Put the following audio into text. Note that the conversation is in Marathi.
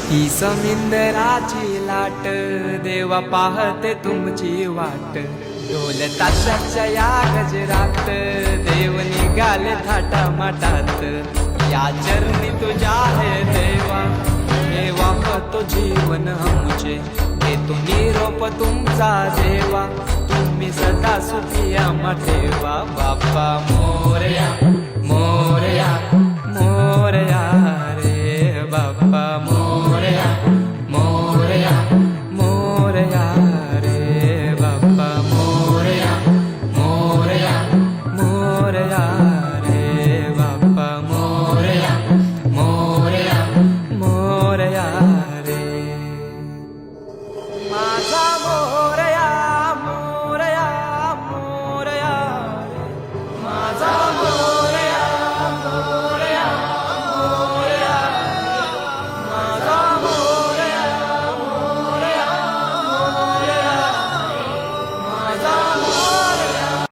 ही समिंदराची लाट देवा पाहते तुमची वाट ढोल ताशाच्या या गजरात देव निघाले थाटा माटात या चरणी तुझ्या है देवा हे वाहतो जीवन हमचे देतो निरोप तुमचा देवा तुम्ही सदा सुखी आम्हा ठेवा बाप्पा मोरया।